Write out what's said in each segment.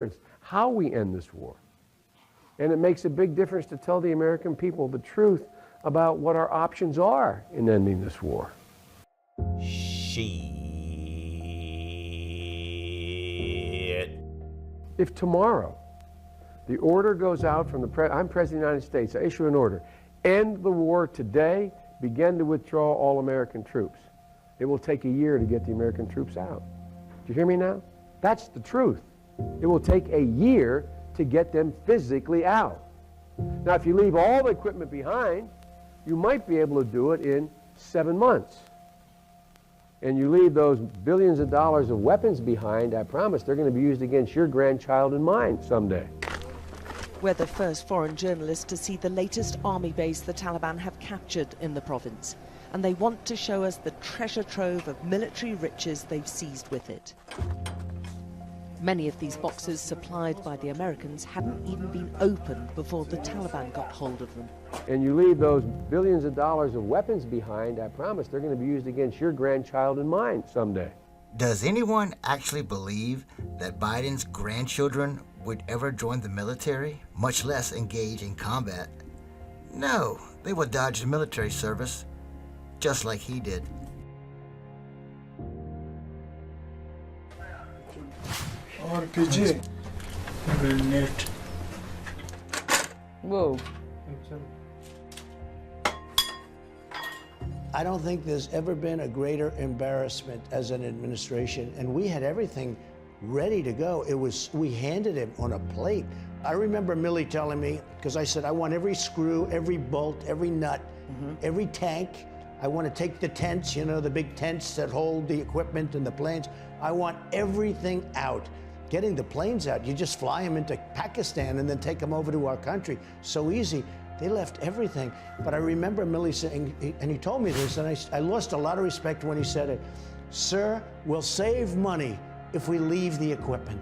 It's how we end this war. And it makes a big difference to tell the American people the truth about what our options are in ending this war. Shit. If tomorrow the order goes out from I'm President of the United States, I issue an order, end the war today, begin to withdraw all American troops. It will take a year to get the American troops out. Do you hear me now? That's the truth. It will take a year to get them physically out. Now, if you leave all the equipment behind, you might be able to do it in 7 months. And you leave those billions of dollars of weapons behind, I promise they're going to be used against your grandchild and mine someday. We're the first foreign journalists to see the latest army base the Taliban have captured in the province. And they want to show us the treasure trove of military riches they've seized with it. Many of these boxes supplied by the Americans hadn't even been opened before the Taliban got hold of them. And you leave those billions of dollars of weapons behind, I promise they're going to be used against your grandchild and mine someday. Does anyone actually believe that Biden's grandchildren would ever join the military, much less engage in combat? No, they would dodge the military service, just like he did. RPG. Net. Whoa. I don't think there's ever been a greater embarrassment as an administration, and we had everything ready to go. We handed him on a plate. I remember Millie telling me, because I said, I want every screw, every bolt, every nut, every tank. I want to take the tents, you know, the big tents that hold the equipment and the planes. I want everything out. Getting the planes out, you just fly them into Pakistan and then take them over to our country. So easy. They left everything. But I remember Millie saying, and he told me this, and I lost a lot of respect when he said it. Sir, we'll save money if we leave the equipment.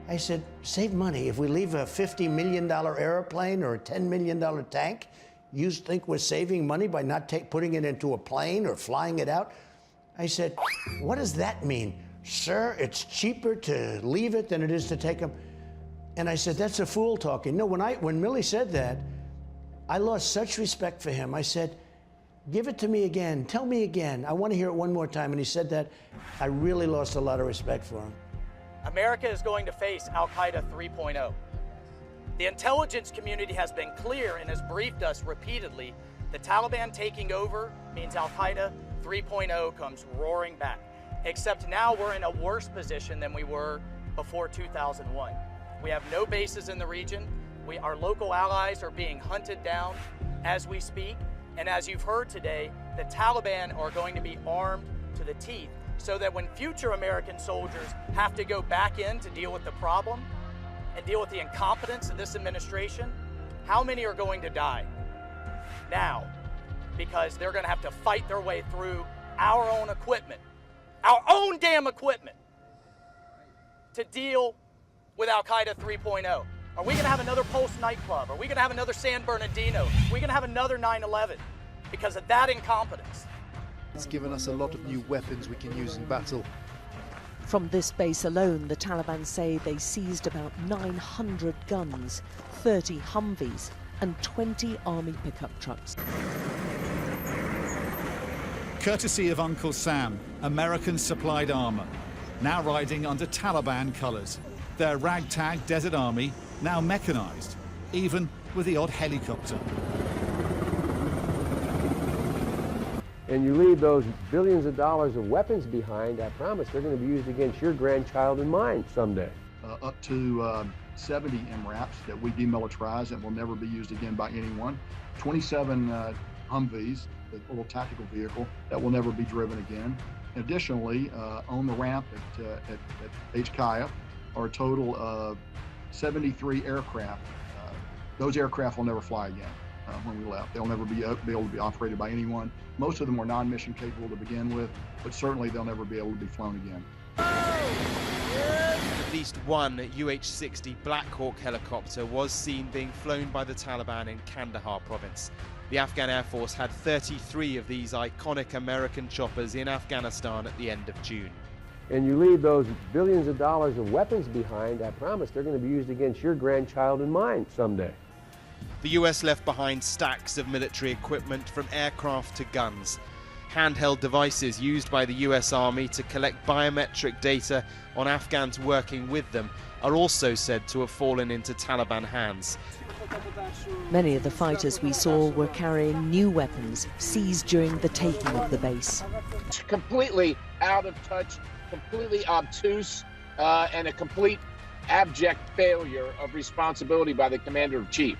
I said, save money if we leave a $50 million airplane or a $10 million tank? You think we're saving money by not putting it into a plane or flying it out? I said, what does that mean? Sir, it's cheaper to leave it than it is to take them. And I said, that's a fool talking. No, when Millie said that, I lost such respect for him. I said, give it to me again. Tell me again. I want to hear it one more time. And he said that. I really lost a lot of respect for him. America is going to face Al-Qaeda 3.0. The intelligence community has been clear and has briefed us repeatedly. The Taliban taking over means Al-Qaeda 3.0 comes roaring back. Except now we're in a worse position than we were before 2001. We have no bases in the region. Our local allies are being hunted down as we speak. And as you've heard today, the Taliban are going to be armed to the teeth so that when future American soldiers have to go back in to deal with the problem and deal with the incompetence of this administration, how many are going to die now? Because they're going to have to fight their way through our own equipment, our own damn equipment, to deal with Al-Qaeda 3.0. Are we going to have another Pulse nightclub? Are we going to have another San Bernardino? Are we going to have another 9/11 because of that incompetence? It's given us a lot of new weapons we can use in battle. From this base alone, the Taliban say they seized about 900 guns, 30 Humvees, and 20 army pickup trucks. Courtesy of Uncle Sam, American-supplied armor, now riding under Taliban colors. Their ragtag desert army now mechanized, even with the odd helicopter. And you leave those billions of dollars of weapons behind, I promise they're going to be used against your grandchild and mine someday. Up to 70 MRAPs that we demilitarize and will never be used again by anyone. 27 Humvees, the little tactical vehicle, that will never be driven again. Additionally, on the ramp at H-Kaya are a total of 73 aircraft. Those aircraft will never fly again when we left. They'll never be able to be operated by anyone. Most of them were non-mission capable to begin with, but certainly they'll never be able to be flown again. At least one UH-60 Black Hawk helicopter was seen being flown by the Taliban in Kandahar province. The Afghan Air Force had 33 of these iconic American choppers in Afghanistan at the end of June. and you leave those billions of dollars of weapons behind, I promise they're going to be used against your grandchild and mine someday. The US left behind stacks of military equipment from aircraft to guns. Handheld devices used by the US Army to collect biometric data on Afghans working with them are also said to have fallen into Taliban hands. Many of the fighters we saw were carrying new weapons seized during the taking of the base. Completely out of touch, completely obtuse, and a complete abject failure of responsibility by the commander-in-chief.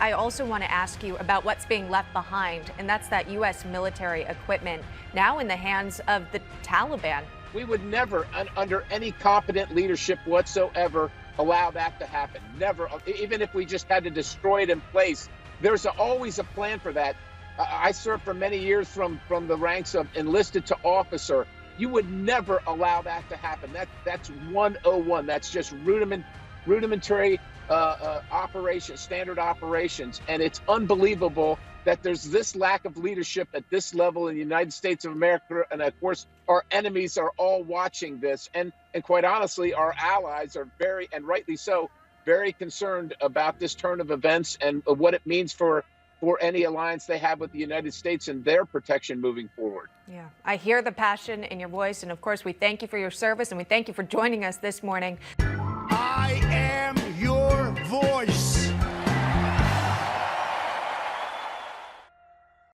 I also want to ask you about what's being left behind, and that's that U.S. military equipment now in the hands of the Taliban. We would never, under any competent leadership whatsoever, allow that to happen. Never, even if we just had to destroy it in place. There's always a plan for that. I served for many years from the ranks of enlisted to officer. You would never allow that to happen. That's 101. That's just rudimentary operations, standard operations, and it's unbelievable that there's this lack of leadership at this level in the United States of America, and of course our enemies are all watching this, and quite honestly our allies are very, and rightly so, very concerned about this turn of events and what it means for any alliance they have with the United States and their protection moving forward. Yeah, I hear the passion in your voice, and of course we thank you for your service and we thank you for joining us this morning.